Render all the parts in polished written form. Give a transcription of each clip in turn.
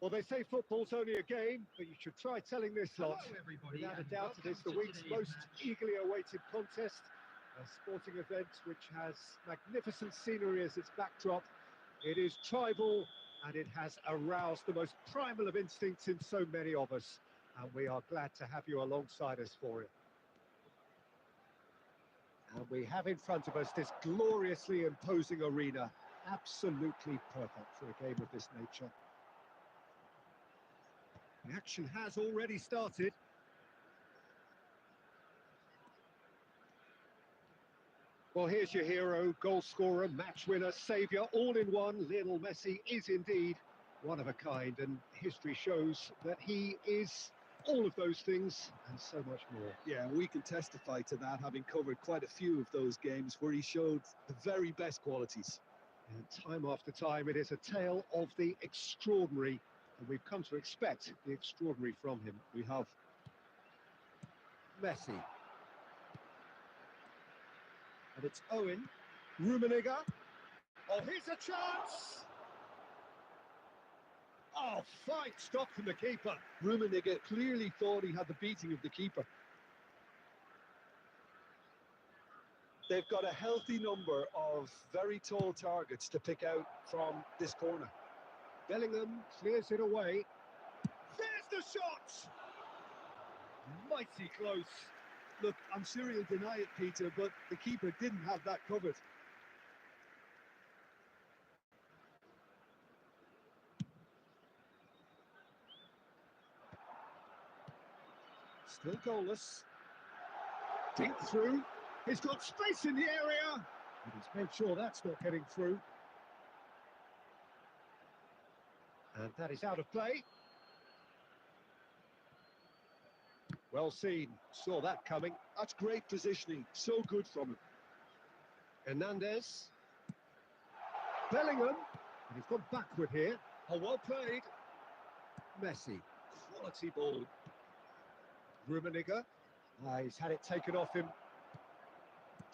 Well, they say football's only a game, but you should try telling this lot. Hello everybody, Without a and doubt, it is the welcome to week's today's most match. eagerly awaited contest. A sporting event which has magnificent scenery as its backdrop. It is tribal, and it has aroused the most primal of instincts in so many of us. And we are glad to have you alongside us for it. And we have in front of us this gloriously imposing arena. Absolutely perfect for a game of this nature. The action has already started. Well, here's your hero, goal scorer, match winner, saviour, all in one. Lionel Messi is indeed one of a kind, and history shows that he is all of those things and so much more. Yeah, we can testify to that, having covered quite a few of those games where he showed the very best qualities. And time after time, it is a tale of the extraordinary, and we've come to expect the extraordinary from him. We have. Messi. And it's Owen. Rummenigge. Oh, here's a chance! Oh, fine stop from the keeper. Rummenigge clearly thought he had the beating of the keeper. They've got a healthy number of very tall targets to pick out from this corner. Bellingham clears it away. There's the shot! Mighty close. Look, I'm sure he'll deny it, Peter, but the keeper didn't have that covered. Still goalless. Deep through. He's got space in the area. And he's made sure that's not getting through. And that is out of play. Well seen. Saw that coming. That's great positioning. So good from him. Hernandez. Bellingham. And he's gone backward here. Oh, well played. Messi. Quality ball. Rummenigge. He's had it taken off him.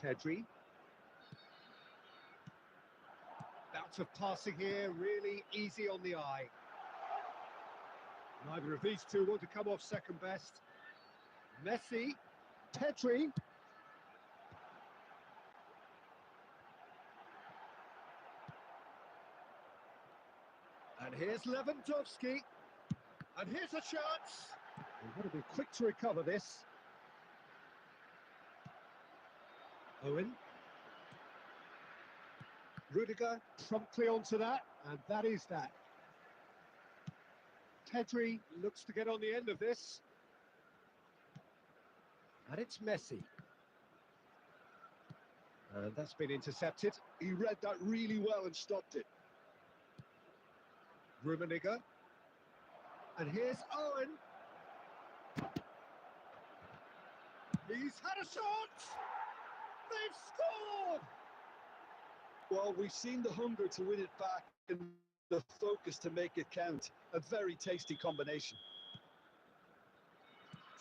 Pedri. Bouts of passing here, really easy on the eye. Neither of these two want to come off second best. Messi. Pedri. And here's Lewandowski. And here's a chance. We've got to be quick to recover this. Owen. Rudiger promptly onto that, and that is that. Pedri looks to get on the end of this. And it's Messi. And that's been intercepted. He read that really well and stopped it. Rummenigge. And here's Owen. He's had a shot! They've scored! Well, we've seen the hunger to win it back and the focus to make it count. A very tasty combination.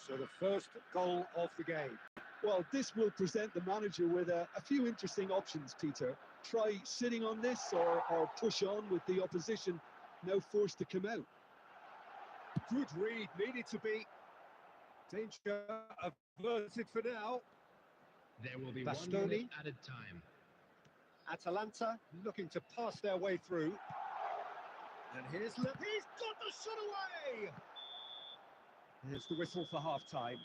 So the first goal of the game. Well, this will present the manager with a few interesting options, Peter. Try sitting on this or push on with the opposition now forced to come out. Good read, needed to be. Danger averted for now. There will be Bastoni. 1 minute at a time. Atalanta looking to pass their way through. And he's got the shot away! There's the whistle for half-time.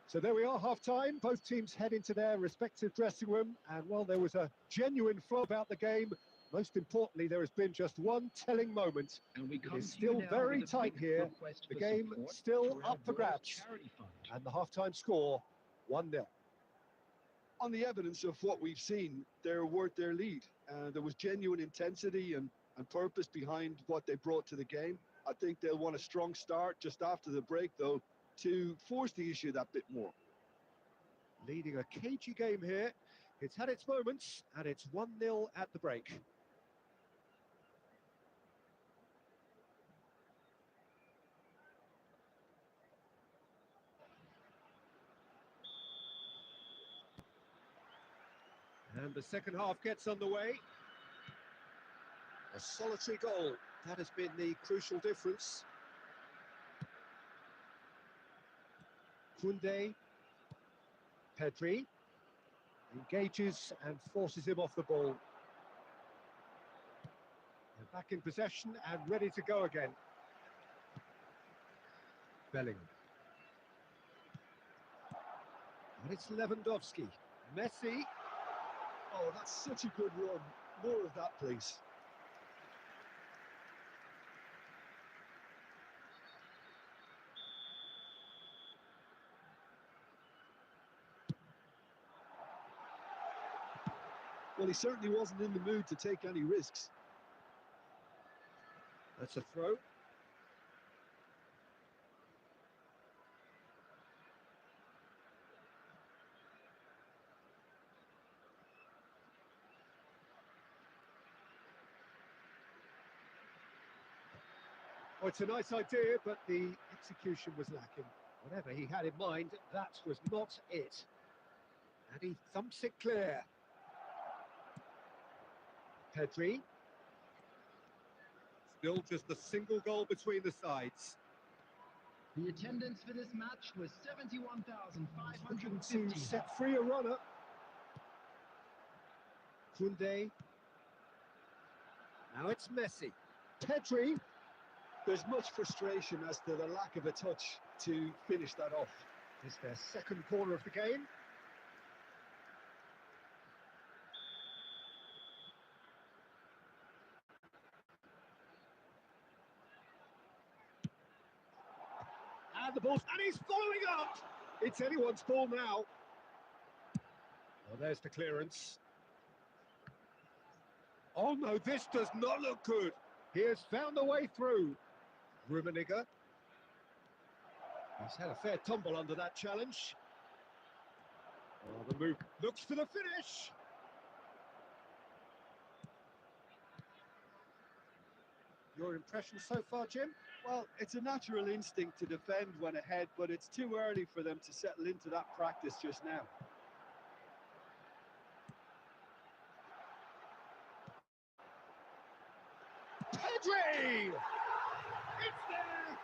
So there we are, half-time. Both teams head into their respective dressing room. And, well, there was a genuine flow about the game. Most importantly, there has been just one telling moment. And we come it is still very tight here. The game still up for grabs. And the half-time score, 1-0. On the evidence of what we've seen, they're worth their lead. There was genuine intensity and purpose behind what they brought to the game. I think they'll want a strong start just after the break, though, to force the issue that bit more. Leading a cagey game here. It's had its moments, and it's 1-0 at the break. And the second half gets underway. A solitary goal. That has been the crucial difference. Koundé. Pedri. Engages and forces him off the ball. They're back in possession and ready to go again. Bellingham. And it's Lewandowski. Messi. Oh, that's such a good run. More of that, please. Well, he certainly wasn't in the mood to take any risks. That's a throw. Oh, it's a nice idea, but the execution was lacking. Whatever he had in mind, that was not it. And he thumps it clear. Pedri. Still just a single goal between the sides. The attendance for this match was Looking to 71,550. set free a runner. Koundé. Now it's Messi. Pedri. There's much frustration as to the lack of a touch to finish that off. It's their second corner of the game. And the ball's... And he's following up! It's anyone's ball now. Well, there's the clearance. Oh no, this does not look good. He has found a way through. Rummenigge. He's had a fair tumble under that challenge. Oh, the move looks for the finish. Your impression so far, Jim? Well, it's a natural instinct to defend when ahead, but it's too early for them to settle into that practice just now. Pedri! It's there!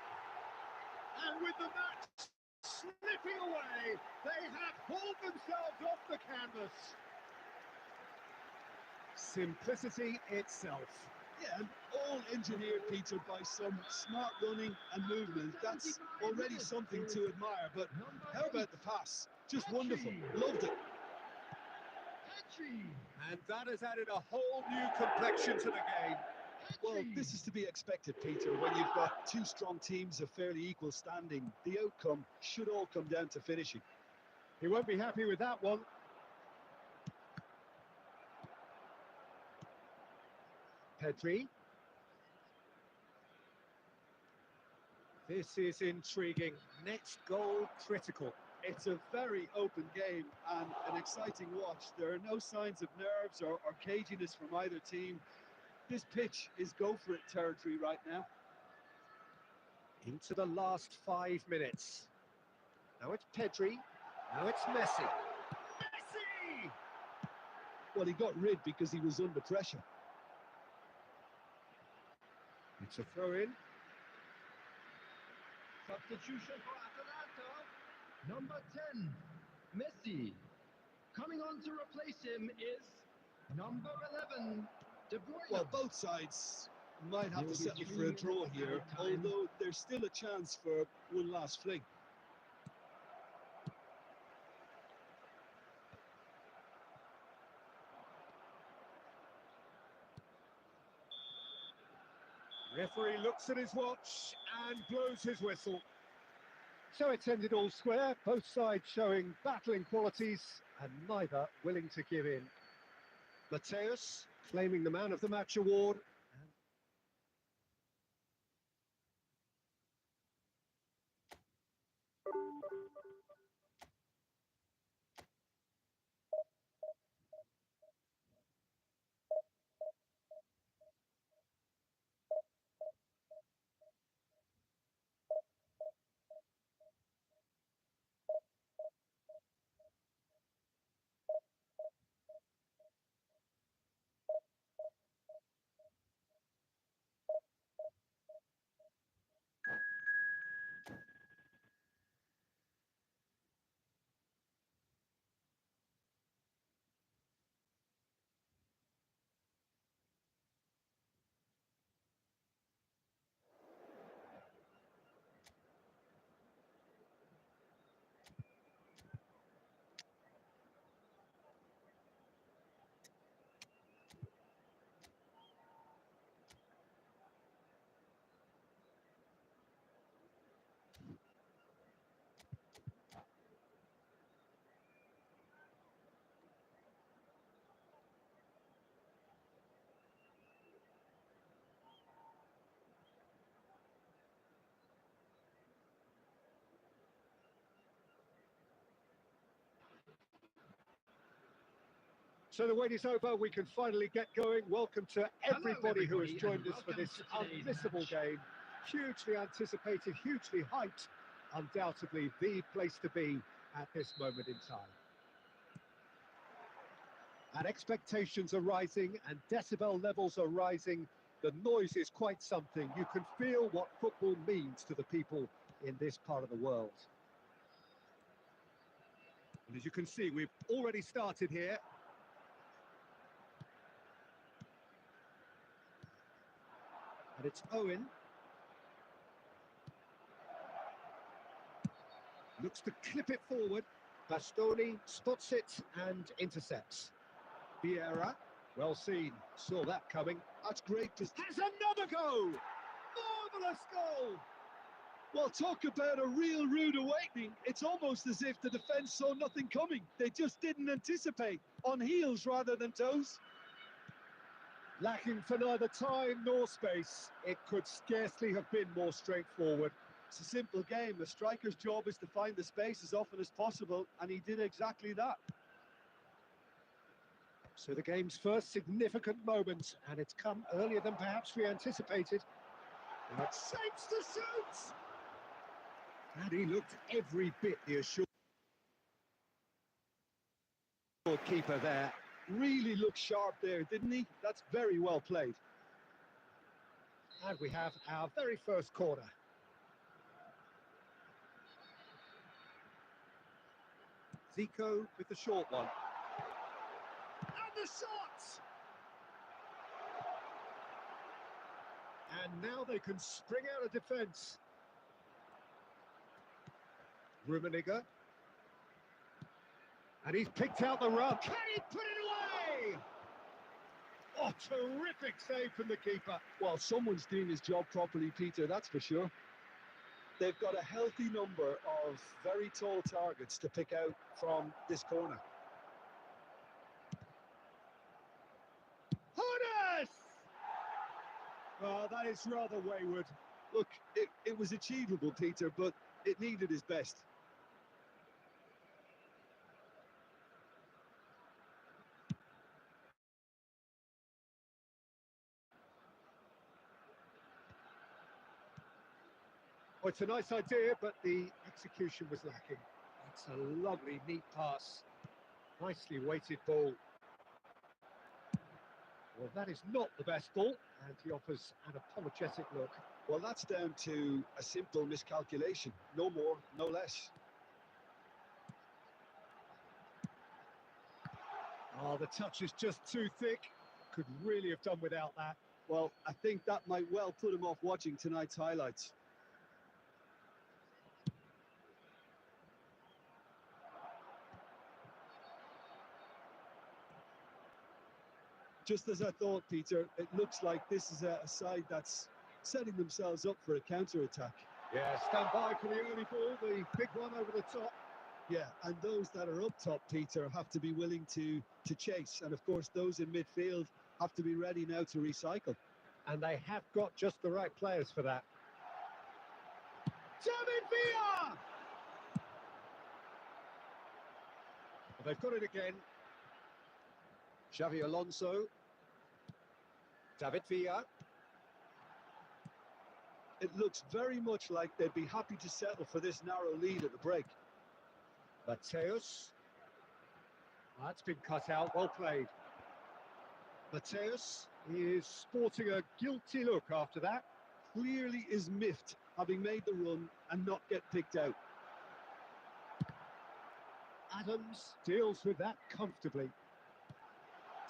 And with the match slipping away, they have hauled themselves off the canvas. Simplicity itself. Yeah, and all engineered, Peter, by some smart running and movement. That's already something to admire, but how about the pass? Just wonderful. Loved it. And that has added a whole new complexion to the game. Well, this is to be expected, Peter, when you've got two strong teams of fairly equal standing. The outcome should all come down to finishing. He won't be happy with that one. Pedri. This is intriguing. Next goal critical. It's a very open game and an exciting watch. There are no signs of nerves or caginess from either team. This pitch is go-for-it territory right now. Into the last 5 minutes. Now it's Pedri. Now it's Messi. Messi! Well, he got rid because he was under pressure. It's a throw-in. Substitution for Atalanta. Number 10, Messi. Coming on to replace him is number 11, De Bruyne. Well, both sides might have to settle for a draw here, although there's still a chance for one last fling. Referee looks at his watch and blows his whistle. So it's ended all square, both sides showing battling qualities and neither willing to give in. Mateus claiming the man of the match award. So the wait is over, we can finally get going. Welcome to everybody who has everybody, joined and us for this welcome to today's unmissable match. game. Hugely anticipated, hugely hyped. Undoubtedly the place to be at this moment in time. And expectations are rising and decibel levels are rising. The noise is quite something. You can feel what football means to the people in this part of the world. And as you can see, we've already started here. And it's Owen. Looks to clip it forward. Bastoni spots it and intercepts. Vieira, well seen, saw that coming. That's great. Has another go! Marvellous goal! Well, talk about a real rude awakening. It's almost as if the defence saw nothing coming. They just didn't anticipate. On heels rather than toes. Lacking for neither time nor space. It could scarcely have been more straightforward. It's a simple game. The striker's job is to find the space as often as possible, and he did exactly that. So the game's first significant moment, and it's come earlier than perhaps we anticipated. That shapes the shoots! And he looked every bit the assured keeper there. Really looked sharp there, didn't he? That's very well played. And we have our very first corner. Zico with the short one. And the shot! And now they can spring out of defence. Rummenigge. And he's picked out the rub. Can he put it away? Oh, terrific save from the keeper. Well, someone's doing his job properly, Peter, that's for sure. They've got a healthy number of very tall targets to pick out from this corner. Horace! Oh, that is rather wayward. Look, it was achievable, Peter, but it needed his best. Well, it's a nice idea, but the execution was lacking. It's a lovely, neat pass. Nicely weighted ball. Well, that is not the best ball, and he offers an apologetic look. Well, that's down to a simple miscalculation. No more, no less. Oh, the touch is just too thick. Could really have done without that. Well, I think that might well put him off watching tonight's highlights. Just as I thought, Peter, it looks like this is a side that's setting themselves up for a counter-attack. Yeah, stand by for the early ball, the big one over the top. Yeah, and those that are up top, Peter, have to be willing to chase. And, of course, those in midfield have to be ready now to recycle. And they have got just the right players for that. David Villa! They've got it again. Xavi Alonso. David Villa. It looks very much like they'd be happy to settle for this narrow lead at the break. Mateus. That's been cut out, well played. Mateus is sporting a guilty look after that. Clearly is miffed, having made the run and not get picked out. Adams deals with that comfortably.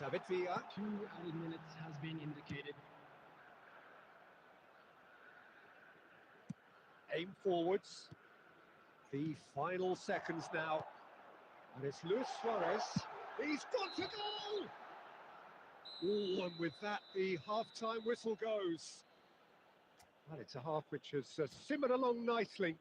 David Villa. 2 added minutes has been indicated. Aim forwards. The final seconds now. And it's Luis Suarez. He's got to goal! Oh, and with that, the half-time whistle goes. And it's a half which has simmered along nicely,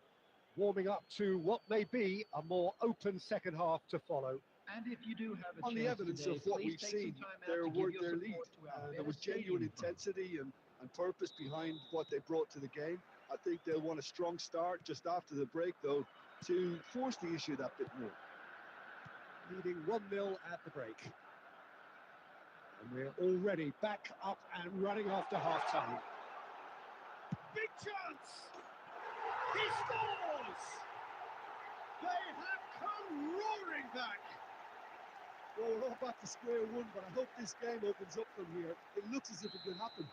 warming up to what may be a more open second half to follow. And if you do have a On the chance evidence today, of what please we've take seen, some time out they're to give worth your their support lead. to our There was best genuine stadium club. intensity and purpose behind what they brought to the game. I think they'll want a strong start just after the break, though, to force the issue that bit more. Leading 1-0 at the break. And we're already back up and running after half-time. Big chance! He scores! They have come roaring back! Well, we're all back to square one, but I hope this game opens up from here. It looks as if it could happen.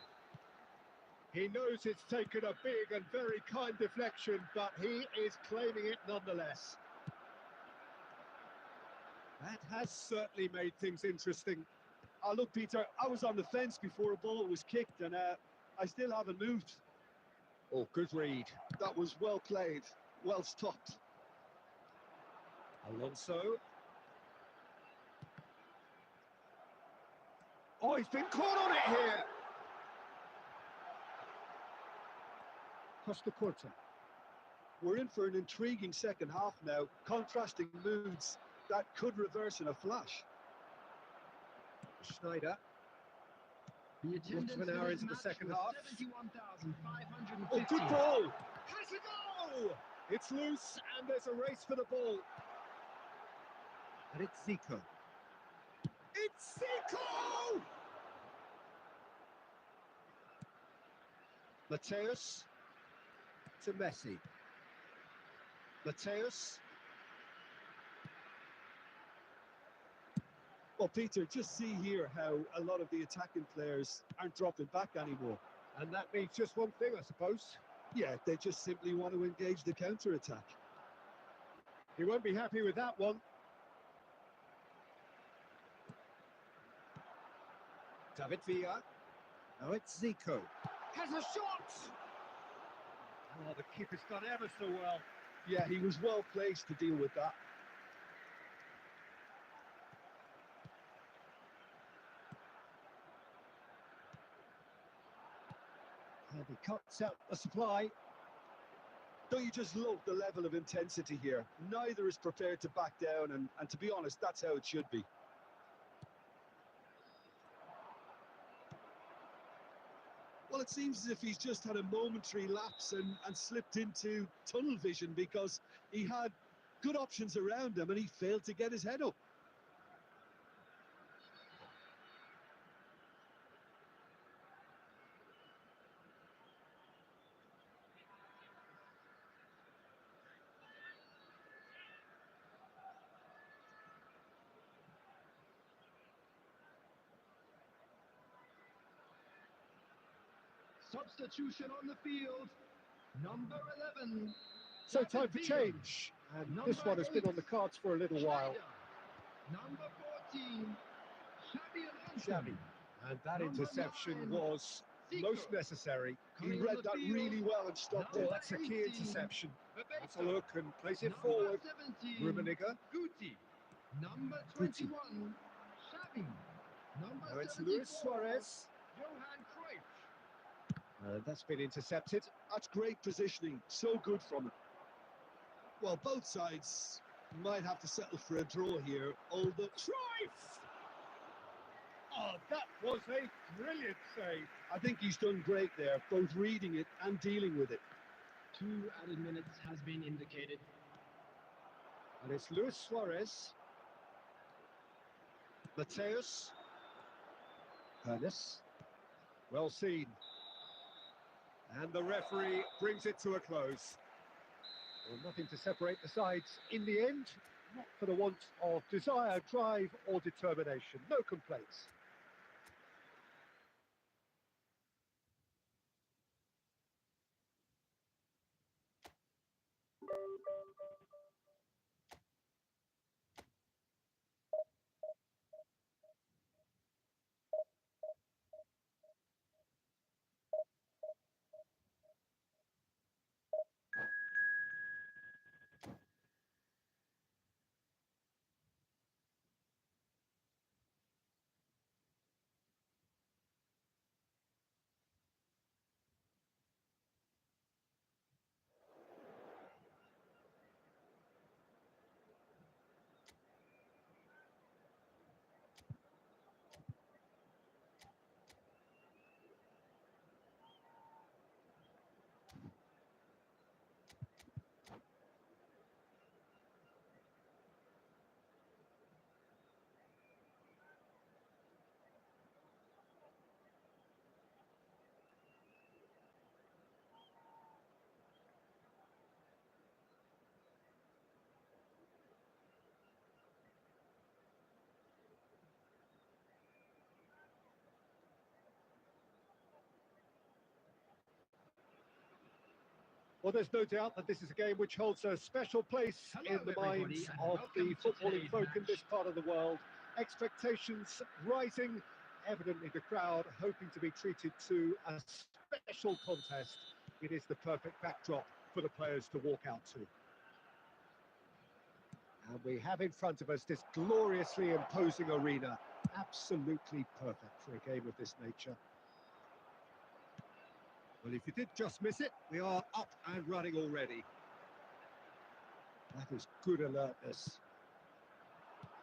He knows it's taken a big and very kind deflection, but he is claiming it nonetheless. That has certainly made things interesting. Look, Peter, I was on the fence before a ball was kicked, and I still haven't moved. Oh, good read. That was well played, well stopped. Alonso. Oh, he's been caught on it here. Costa Curta. We're in for an intriguing second half now. Contrasting moods that could reverse in a flash. Schneider. The attendance Quarter of an hour for into the this second match half. was 71,550. Oh, good ball! Has a goal! It's loose and there's a race for the ball. And it's Zico. It's Zico! Mateus to Messi. Mateus. Well, Peter, just see here how a lot of the attacking players aren't dropping back anymore. And that means just one thing, I suppose. Yeah, they just simply want to engage the counter-attack. He won't be happy with that one. David Villa. Now it's Zico. Has a shot! Oh, the keeper's done ever so well. Yeah, he was well placed to deal with that. And he cuts out the supply. Don't you just love the level of intensity here? Neither is prepared to back down, and to be honest, that's how it should be. Well, it seems as if he's just had a momentary lapse and slipped into tunnel vision because he had good options around him and he failed to get his head up. Substitution on the field. Number 11. So time for change. And this one has been on the cards for a little while. Number 14. Xabi Alonso. Xavi. And that Number interception 9, was Zico. most necessary. He Coming read on the that field, really well and stopped Oh, it. that's a key 18, interception. Bebeto. That's a look and plays it Number forward. 17, Rummenigge. Guti. Number Guti. 21, Xavi. Number Now it's 74, Luis Suarez. Johan Cruyff. That's been intercepted. That's great positioning, so good from him. Well, both sides might have to settle for a draw here, although... Cruyff! Oh, that was a brilliant save. I think he's done great there, both reading it and dealing with it. 2 added minutes has been indicated. And it's Luis Suarez. Mateus. Ernest. Well seen. And the referee brings it to a close. Well, nothing to separate the sides in the end. Not for the want of desire, drive or determination. No complaints. Well, there's no doubt that this is a game which holds a special place in the minds of the footballing folk in this part of the world. Expectations rising, evidently the crowd hoping to be treated to a special contest. It is the perfect backdrop for the players to walk out to. And we have in front of us this gloriously imposing arena. Absolutely perfect for a game of this nature. Well, if you did just miss it, we are up and running already. That is good alertness.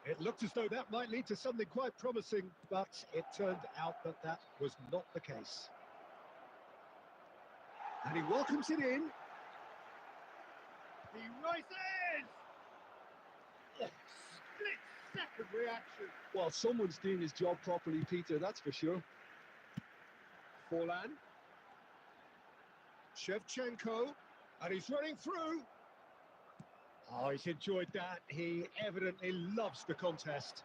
It looked as though that might lead to something quite promising, but it turned out that that was not the case. And he welcomes it in. He rises! Oh, split-second reaction. Well, someone's doing his job properly, Peter, that's for sure. Forlan. Shevchenko, and he's running through. Oh, he's enjoyed that. He evidently loves the contest.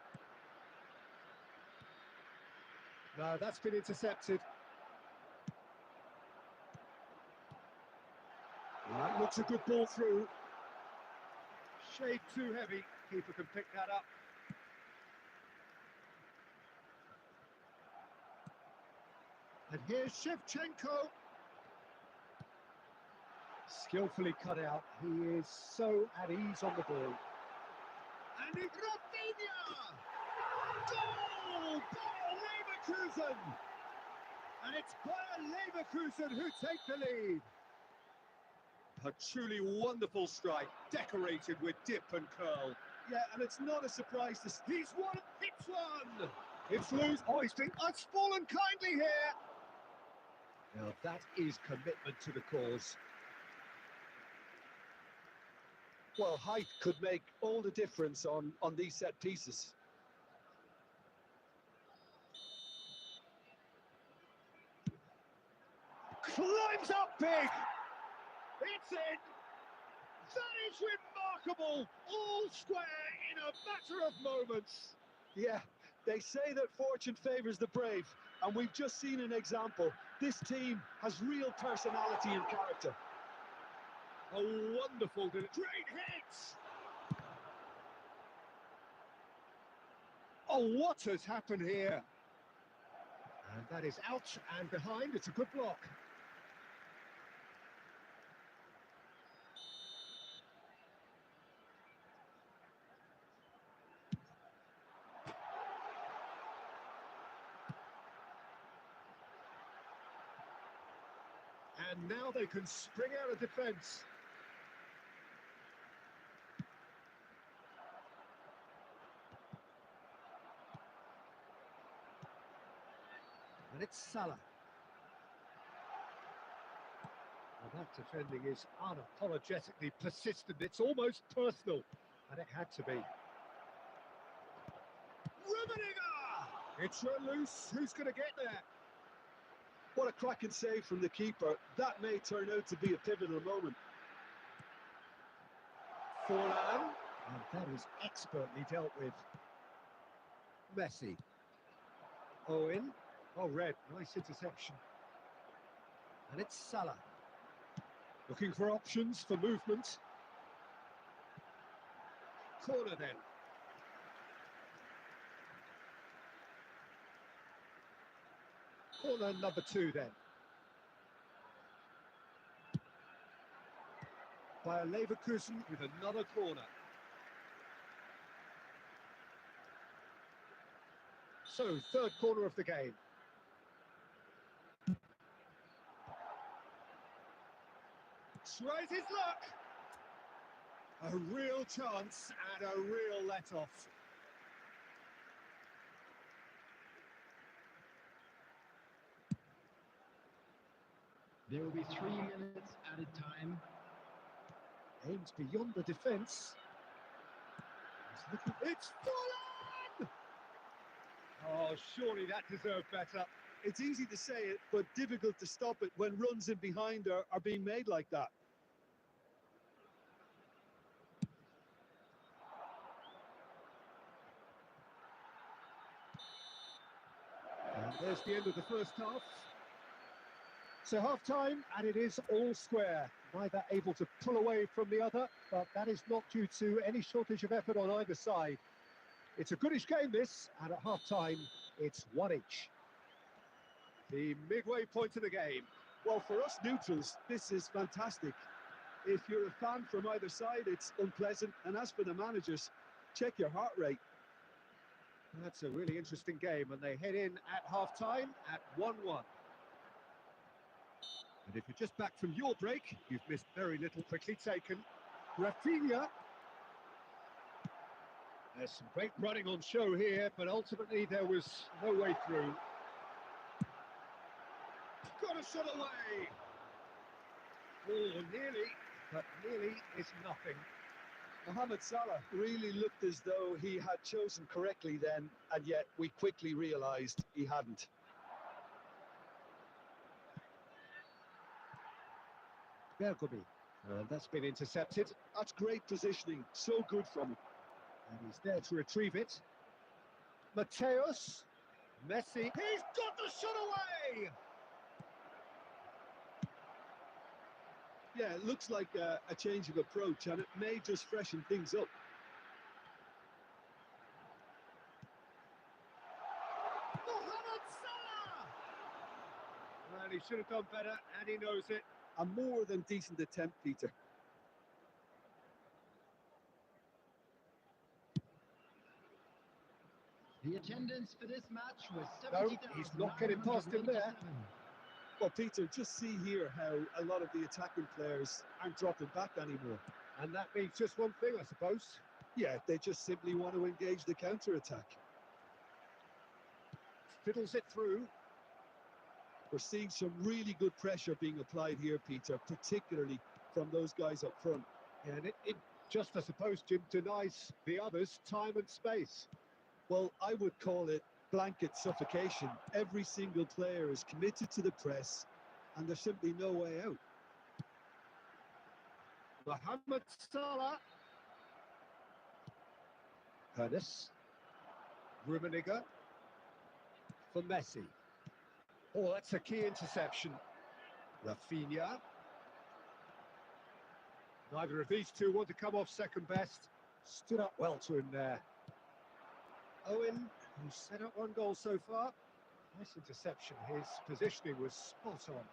No, that's been intercepted. That looks a good ball through. Shade too heavy. Keeper can pick that up. And here's Shevchenko. Skillfully cut out. He is so at ease on the ball. And it's Rafinha! Goal! Bayer Leverkusen! And it's Bayer Leverkusen who take the lead. A truly wonderful strike, decorated with dip and curl. Yeah, and it's not a surprise to... He's won, hits one! It's loose. Oh, he's been fallen kindly here. Now that is commitment to the cause. Well, height could make all the difference on these set pieces. Climbs up big! It's in! That is remarkable! All square in a matter of moments. Yeah, they say that fortune favours the brave, and we've just seen an example. This team has real personality and character. A wonderful, great hits! Oh, what has happened here? And that is out and behind. It's a good block. And now they can spring out of defence. And it's Salah. Well, that defending is unapologetically persistent. It's almost personal. And it had to be. Rummenigge! It's run loose. Who's going to get there? What a cracking save from the keeper. That may turn out to be a pivotal moment. Forlan. And that is expertly dealt with. Messi. Owen. Oh, red. Nice interception. And it's Salah. Looking for options for movement. Corner then. Corner number 2 then. Bayer Leverkusen with another corner. So, third corner of the game. Tries his luck. A real chance and a real let-off. There will be 3 minutes at a time. Aims beyond the defence. It's Forlan! Oh, surely that deserved better. It's easy to say it, but difficult to stop it when runs in behind are being made like that. And there's the end of the first half. So half-time, and it is all square. Neither able to pull away from the other, but that is not due to any shortage of effort on either side. It's a goodish game, this, and at half-time, it's one each. The midway point of the game. Well, for us neutrals, this is fantastic. If you're a fan from either side, it's unpleasant. And as for the managers, check your heart rate. That's a really interesting game, and they head in at half-time at 1-1. And if you're just back from your break, you've missed very little. Quickly taken. Rafinha. There's some great running on show here, but ultimately there was no way through. Got a shot away. Oh, nearly, but nearly is nothing. Mohamed Salah really looked as though he had chosen correctly then, and yet we quickly realised he hadn't. Bergomi. That's been intercepted. That's great positioning, so good from him. And he's there to retrieve it. Mateus. Messi. He's got the shot away! Yeah, it looks like a change of approach, and it may just freshen things up. Mohamed Salah! Well, he should have done better, and he knows it. A more than decent attempt, Peter. The attendance for this match was No, 70,997. he's not getting past him there. Well, Peter, just see here how a lot of the attacking players aren't dropping back anymore. And that means just one thing, I suppose. Yeah, they just simply want to engage the counter-attack. Fiddles it through. We're seeing some really good pressure being applied here, Peter, particularly from those guys up front. Yeah, and it just, I suppose, Jim, denies the others time and space. Well, I would call it blanket suffocation. Every single player is committed to the press, and there's simply no way out. Mohamed Salah. Curtis. Rummenigge. For Messi. Oh, that's a key interception. Rafinha. Neither of these two want to come off second best. Stood up well to him there. Owen, who's set up one goal so far. Nice interception. His positioning was spot on.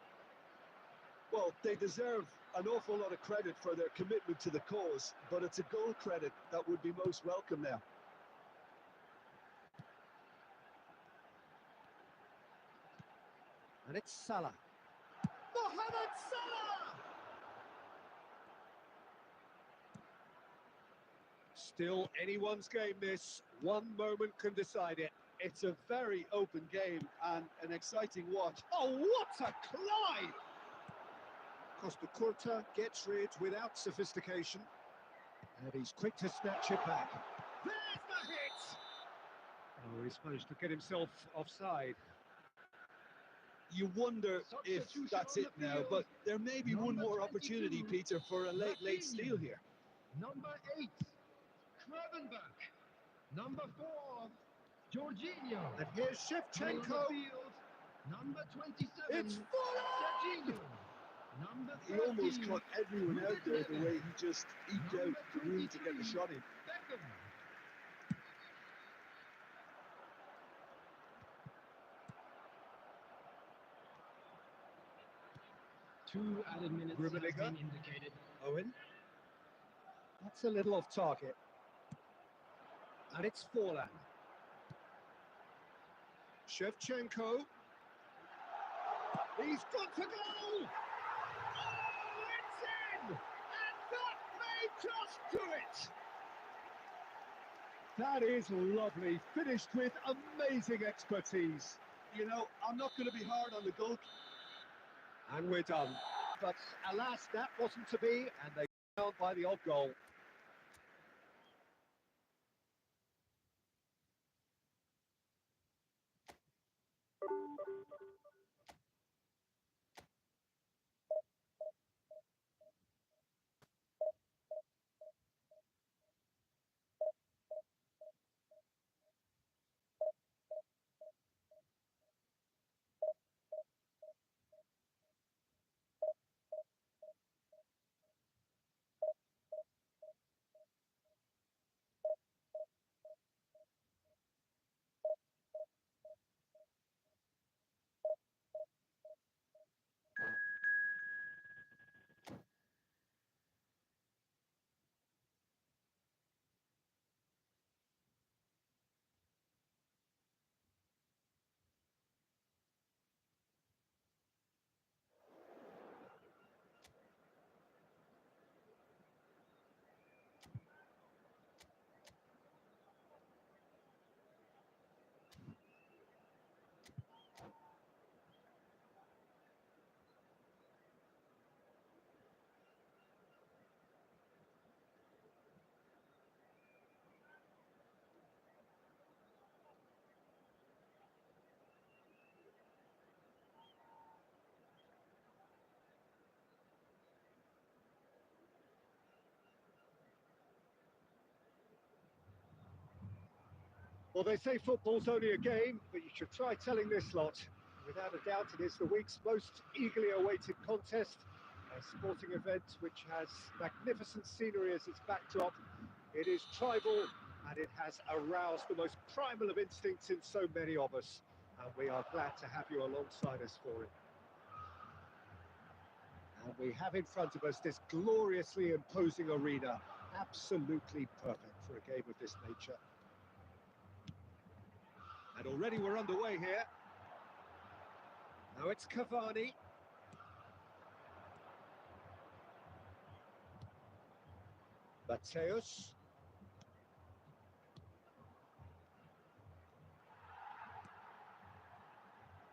Well, they deserve an awful lot of credit for their commitment to the cause, but it's a goal credit that would be most welcome now. And it's Salah. Mohamed Salah! Still anyone's game, this. One moment can decide it. It's a very open game and an exciting watch. Oh, what a climb! Costa Curta gets rid without sophistication. And he's quick to snatch it back. There's the hit! Oh, he's managed to get himself offside. You wonder if that's it now, but there may be one more opportunity, Peter, for a late steal here. Number 8, Kravenberg. Number 4, Jorginho. And here's Coming on Shevchenko. the field, number 27, It's Fuller! Serginho. Number He 13, almost cut everyone out there the way he just eked out Number the room to get the 23, shot in. Beckham. Two added minutes has Rummenigge. been indicated. Owen. That's a little off target. And it's Forlan. Shevchenko. He's got to go! Oh, it's in! And that may just do it! That is lovely, finished with amazing expertise. You know, I'm not going to be hard on the goal. And we're done. But alas, that wasn't to be, and they were down by the odd goal. Well, they say football's only a game, but you should try telling this lot. Without a doubt, it is the week's most eagerly awaited contest, a sporting event which has magnificent scenery as its backdrop. It is tribal, and it has aroused the most primal of instincts in so many of us, and we are glad to have you alongside us for it. And we have in front of us this gloriously imposing arena, absolutely perfect for a game of this nature. And already we're underway here. Now it's Cavani. Mateus.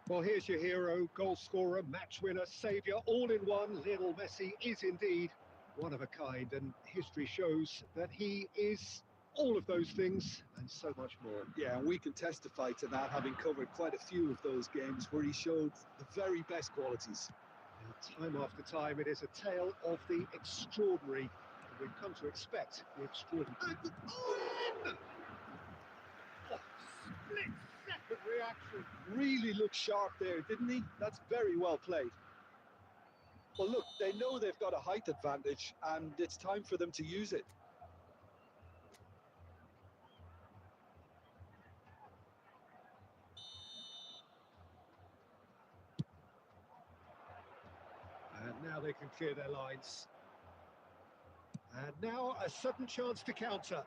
Well, here's your hero, goal scorer, match winner, saviour, all in one. Lionel Messi is indeed one of a kind, and history shows that he is all of those things and so much more. Yeah, and we can testify to that, having covered quite a few of those games where he showed the very best qualities. Time after time, it is a tale of the extraordinary, and we've come to expect the extraordinary. And Owen! Oh, split-second reaction. Really looked sharp there, didn't he? That's very well played. Well, look, they know they've got a height advantage, and it's time for them to use it. And now they can clear their lines. And now a sudden chance to counter.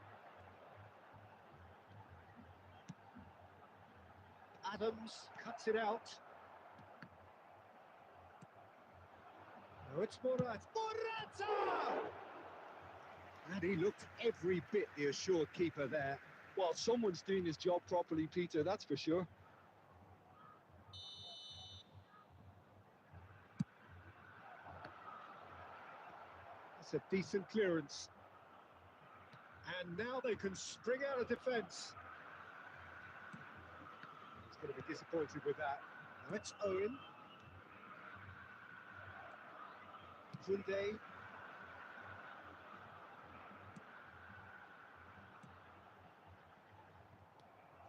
Adams cuts it out. Now it's Morata. Morata! And he looked every bit the assured keeper there. Well, someone's doing his job properly, Peter, that's for sure. That's a decent clearance. And now they can spring out of defence. He's going to be disappointed with that. Now it's Owen. Koundé.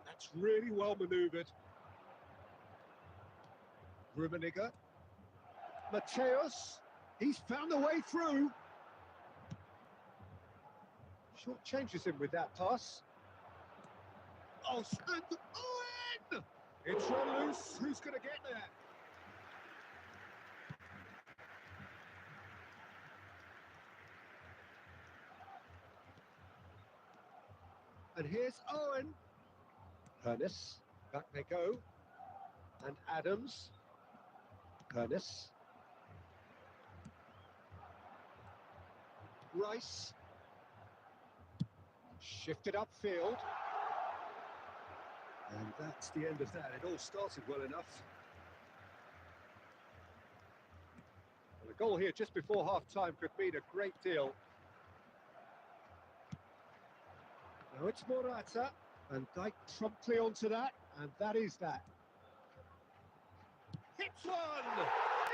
That's really well manoeuvred. Rummenigge. Mateus. He's found a way through. Short changes him with that pass. Oh, and Owen! It's run loose. Who's going to get there? And here's Owen. Ernest. Back they go. And Adams. Ernest. Rice. Shifted upfield. And that's the end of that. It all started well enough. Well, a goal here just before half-time could mean a great deal. Now it's Morata. And Dyke promptly onto that. And that is that. Hits one!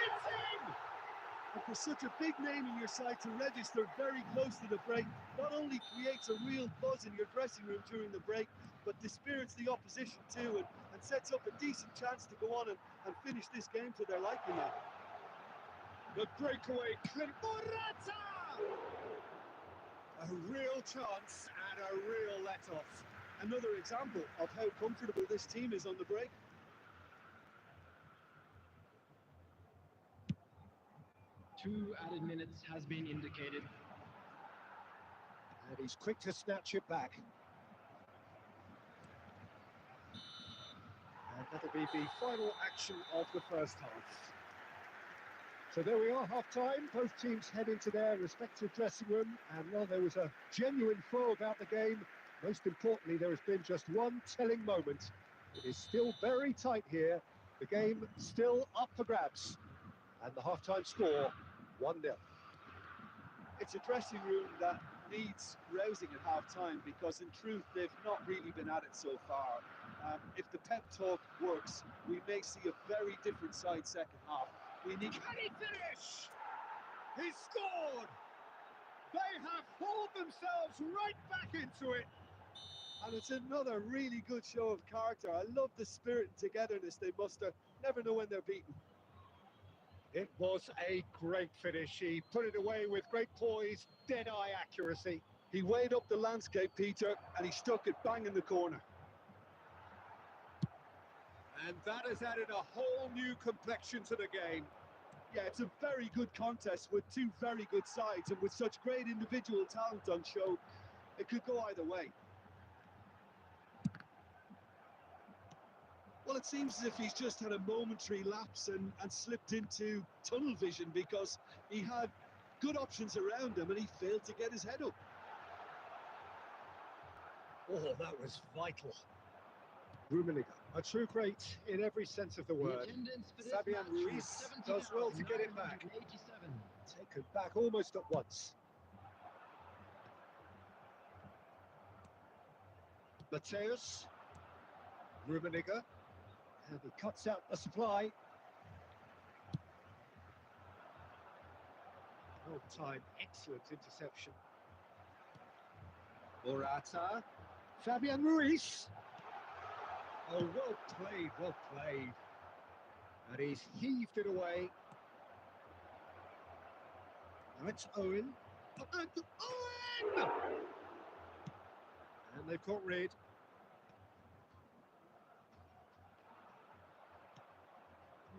It's in! And for such a big name in your side to register very close to the break, not only creates a real buzz in your dressing room during the break, but dispirits the opposition too, and sets up a decent chance to go on and finish this game to their liking now. The breakaway clip. Morata! A real chance and a real let-off. Another example of how comfortable this team is on the break. 2 added minutes has been indicated. And he's quick to snatch it back. And that'll be the final action of the first half. So there we are, half-time. Both teams head into their respective dressing room. And well, there was a genuine flow about the game. Most importantly, there has been just one telling moment. It is still very tight here. The game still up for grabs. And the half-time score, 1-0. It's a dressing room that needs rousing at half-time because, in truth, they've not really been at it so far. If the pep talk works, we may see a very different side second half. We need... Can he finish? He scored! They have hauled themselves right back into it. And it's another really good show of character. I love the spirit and togetherness they muster. Never know when they're beaten. It was a great finish. He put it away with great poise, dead-eye accuracy. He weighed up the landscape, Peter, and he stuck it bang in the corner. And that has added a whole new complexion to the game. Yeah, it's a very good contest with two very good sides, and with such great individual talent on show, it could go either way. Well, it seems as if he's just had a momentary lapse and slipped into tunnel vision, because he had good options around him and he failed to get his head up. Oh, that was vital. Rummenigge, a true great in every sense of the word. Fabian Ruiz does well to get it back. Taken back almost at once. Mateus. Rummenigge. And he cuts out the supply. Well timed, excellent interception. Morata. Fabian Ruiz. Oh, well played, well played. And he's heaved it away. Now it's Owen. Owen! And they've got rid.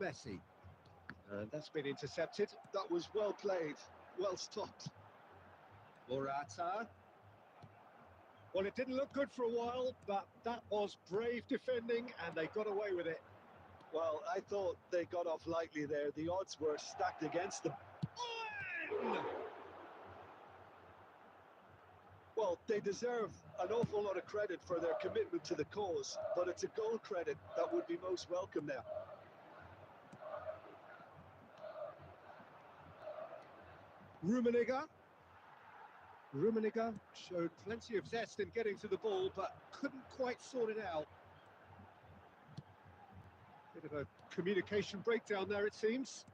Messi. And that's been intercepted. That was well played, well stopped. Morata. Well, it didn't look good for a while, but that was brave defending, and they got away with it. Well, I thought they got off lightly there. The odds were stacked against them. Well, they deserve an awful lot of credit for their commitment to the cause, but it's a goal credit that would be most welcome now. Rummenigge. Rummenigge showed plenty of zest in getting to the ball, but couldn't quite sort it out. Bit of a communication breakdown there, it seems.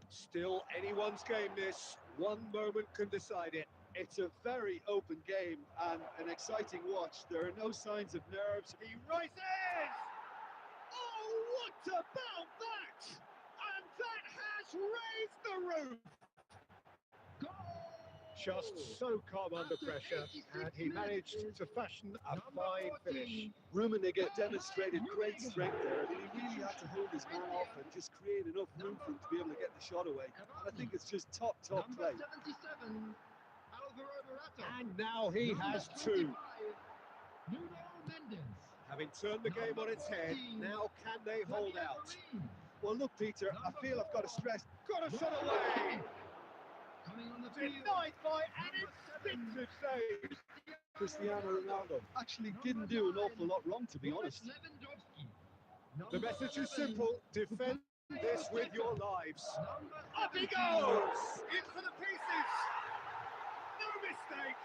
Still anyone's game, this. One moment can decide it. It's a very open game and an exciting watch. There are no signs of nerves. He rises! Oh, what about that? And that has raised the roof! Just so calm under pressure, and he managed to fashion a fine finish. Rummenigge demonstrated great strength there. I mean, he really had to hold his man off and just create enough room for him to be able to get the shot away. And I think it's just top play. And now he has two. Having turned the game on its head, now can they hold out? Well, look, Peter, I feel I've got to stress. Got a shot away! Denied by an instinctive save. Cristiano Ronaldo actually didn't do an awful lot wrong, to be honest. The message is simple: defend this with your lives. Up he goes! Into the pieces! No mistake!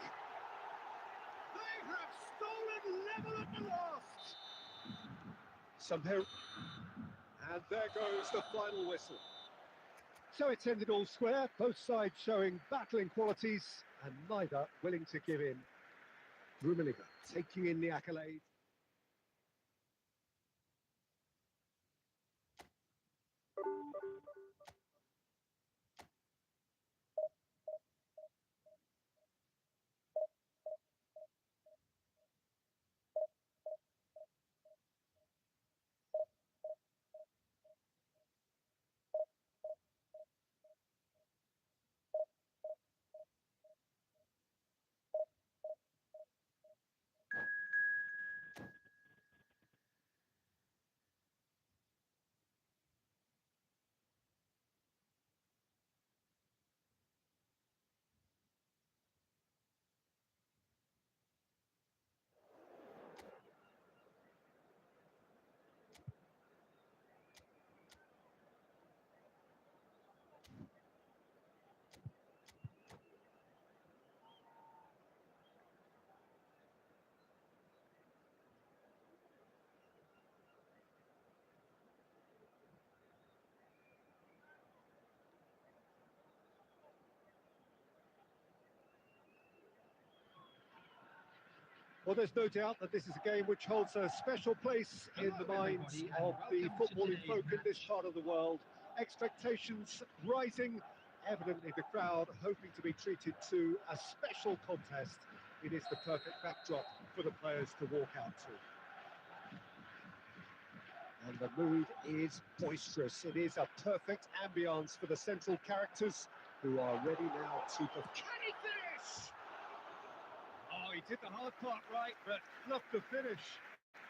They have stolen level at the last! Somehow. And there goes the final whistle. So it's ended all square, both sides showing battling qualities and neither willing to give in. Rummenigge taking in the accolade. Well, there's no doubt that this is a game which holds a special place in the minds of the footballing folk in this part of the world. Expectations rising, evidently the crowd hoping to be treated to a special contest. It is the perfect backdrop for the players to walk out to. And the mood is boisterous. It is a perfect ambience for the central characters who are ready now to... Can he finish? Oh, he did the hard part right, but not the finish.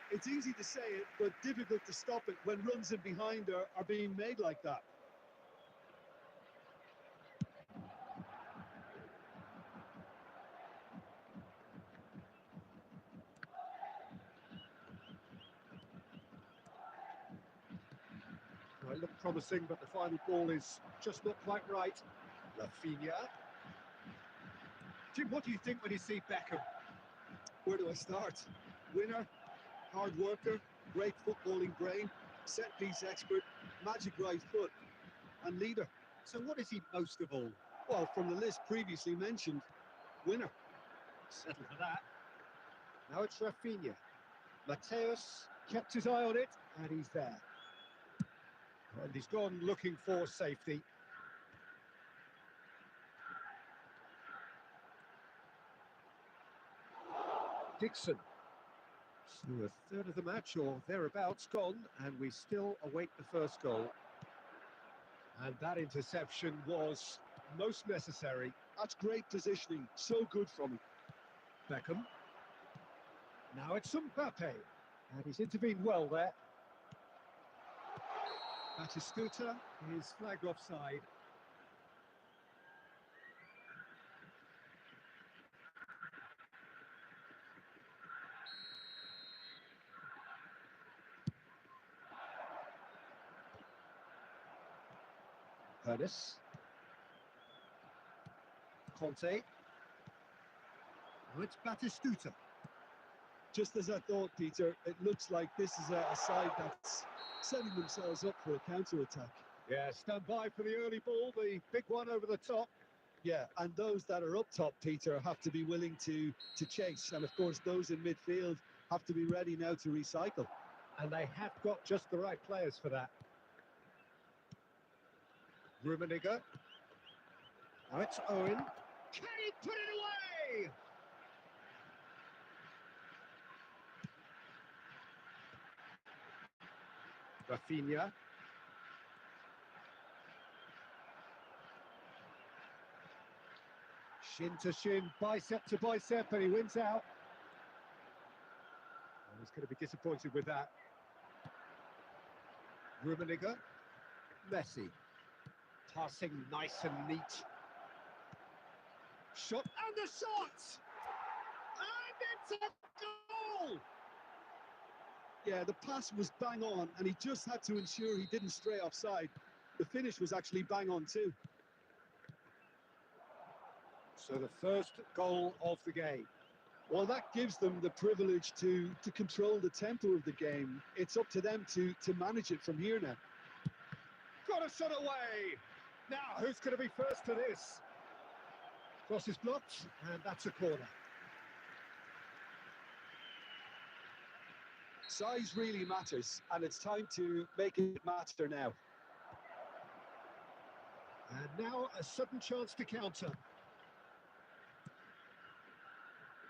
It's easy to say it, but difficult to stop it when runs in behind are being made like that. Well, it looked promising, but the final ball is just not quite right. Rafinha. Jim, what do you think when you see Beckham? Where do I start? Winner, hard worker, great footballing brain, set-piece expert, magic right foot, and leader. So what is he most of all? Well, from the list previously mentioned, winner. Settle for that. Now it's Rafinha. Mateus kept his eye on it, and he's there. And he's gone looking for safety. Dixon. So a third of the match or thereabouts gone, and we still await the first goal. And that interception was most necessary. That's great positioning, so good from him. Beckham. Now it's Mbappe, and he's intervened well there. Batistuta is flagged offside. Ernest. Conte. Oh, it's Batistuta. Just as I thought, Peter, it looks like this is a side that's setting themselves up for a counter-attack. Yeah, stand by for the early ball, the big one over the top. Yeah, and those that are up top, Peter, have to be willing to chase. And, of course, those in midfield have to be ready now to recycle. And they have got just the right players for that. Rummenigge. Now it's Owen. Can he put it away? Rafinha. Shin to shin, bicep to bicep, and he wins out. Oh, he's going to be disappointed with that. Rummenigge. Messi. Passing nice and neat. Shot, and the shot! And it's a goal! Yeah, the pass was bang on, and he just had to ensure he didn't stray offside. The finish was actually bang on too. So the first goal of the game. Well, that gives them the privilege to control the tempo of the game. It's up to them to manage it from here now. Got a shot away! Now, who's going to be first to this? Cross is blocked, and that's a corner. Size really matters, and it's time to make it matter now. And now a sudden chance to counter.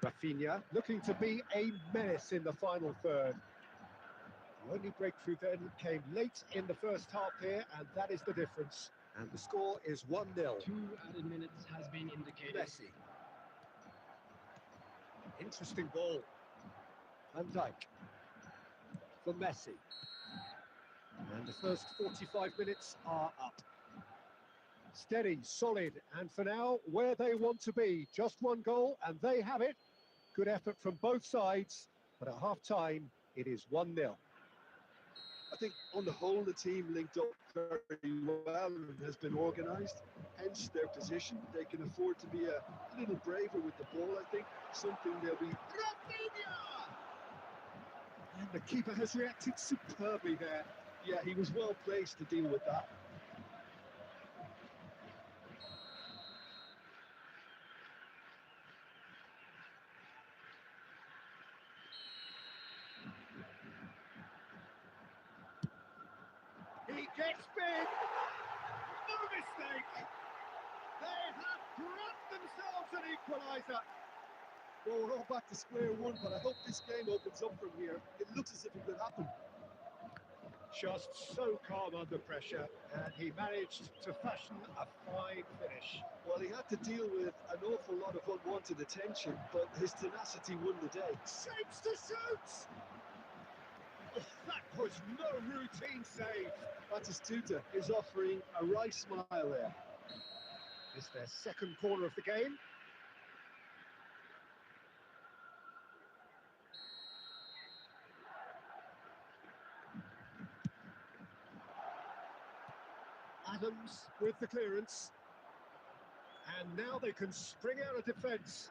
Rafinha looking to be a menace in the final third. The only breakthrough then came late in the first half here, and that is the difference. And the score is 1-0. 2 added minutes has been indicated. Messi. Interesting ball. Van Dijk. For Messi. And the first 45 minutes are up. Steady, solid, and for now, where they want to be. Just one goal, and they have it. Good effort from both sides, but at half-time, it is 1-0. I think on the whole, the team linked up very well and has been organised, hence their position. They can afford to be a little braver with the ball, I think. Something they'll be... Rafinha! And the keeper has reacted superbly there. Yeah, he was well placed to deal with that. Gets big. No mistake. They have brought themselves an equaliser. Well, we're all back to square one, but I hope this game opens up from here. It looks as if it could happen. Just so calm under pressure, and he managed to fashion a fine finish. Well, he had to deal with an awful lot of unwanted attention, but his tenacity won the day. Shapes to shoot! Oh, that was no routine save. Batistuta is offering a wry smile there. It's their second corner of the game. Adams with the clearance. And now they can spring out of defence.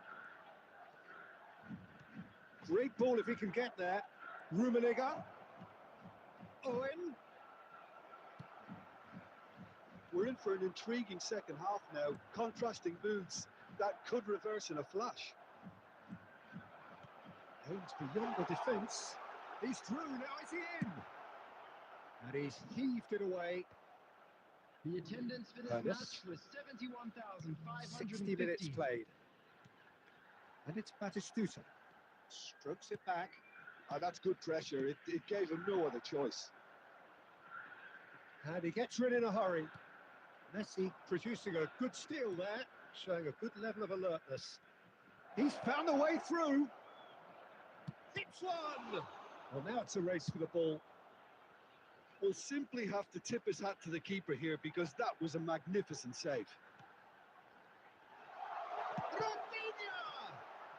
Great ball if he can get there. Rummenigge. Owen. We're in for an intriguing second half now. Contrasting moods that could reverse in a flash. Aims beyond the defence. He's through, now is he in? And he's heaved it away. The attendance for this match was 71,550. 60 minutes played. And it's Batistuta. Strokes it back. Oh, that's good pressure. It gave him no other choice. And he gets rid in a hurry. Messi producing a good steal there, showing a good level of alertness. He's found a way through. Hits one! Well, now it's a race for the ball. We'll simply have to tip his hat to the keeper here because that was a magnificent save.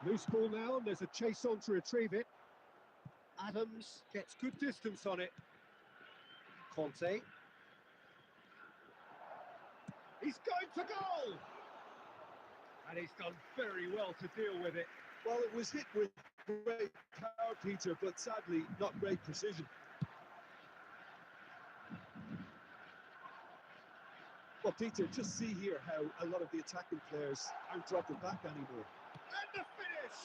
Loose ball now, and there's a chase on to retrieve it. Adams gets good distance on it. Conte. He's going for goal! And he's done very well to deal with it. Well, it was hit with great power, Peter, but sadly, not great precision. Well, Peter, just see here how a lot of the attacking players aren't dropping back anymore. And the finish!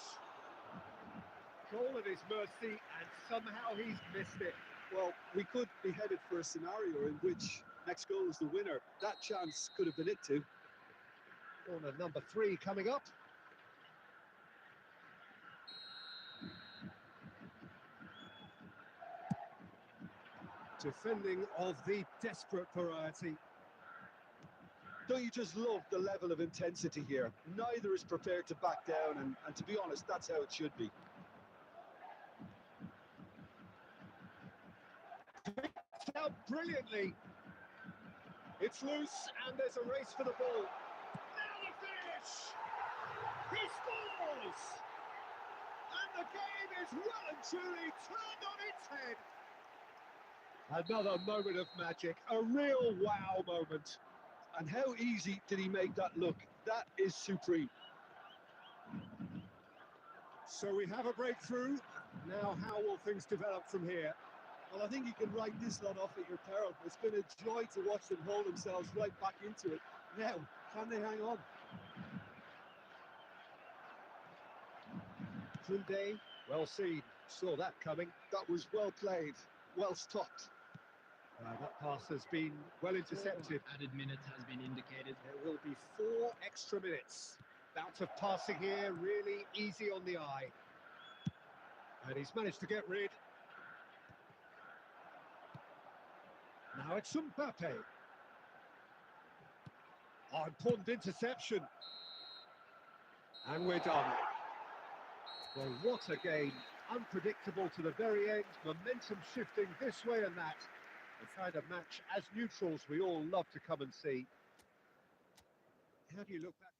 Goal at his mercy, and somehow he's missed it. Well, we could be headed for a scenario in which next goal is the winner. That chance could have been it too. Corner number 3 coming up. Defending of the desperate variety. Don't you just love the level of intensity here? Neither is prepared to back down, and to be honest, that's how it should be. Picked out brilliantly. It's loose, and there's a race for the ball. Now the finish! He scores! And the game is well and truly turned on its head. Another moment of magic, a real wow moment. And how easy did he make that look? That is supreme. So we have a breakthrough. Now how will things develop from here? Well, I think you can write this lot off at your peril. It's been a joy to watch them haul themselves right back into it. Now, can they hang on? Koundé, well seen. Saw that coming. That was well played, well stopped. That pass has been well intercepted. Added minutes has been indicated. There will be 4 extra minutes. Bout of passing here, really easy on the eye. And he's managed to get rid. Now it's Mbappe. Oh, important interception. And we're done. Well, what a game. Unpredictable to the very end. Momentum shifting this way and that. The kind of match, as neutrals, we all love to come and see. How do you look back?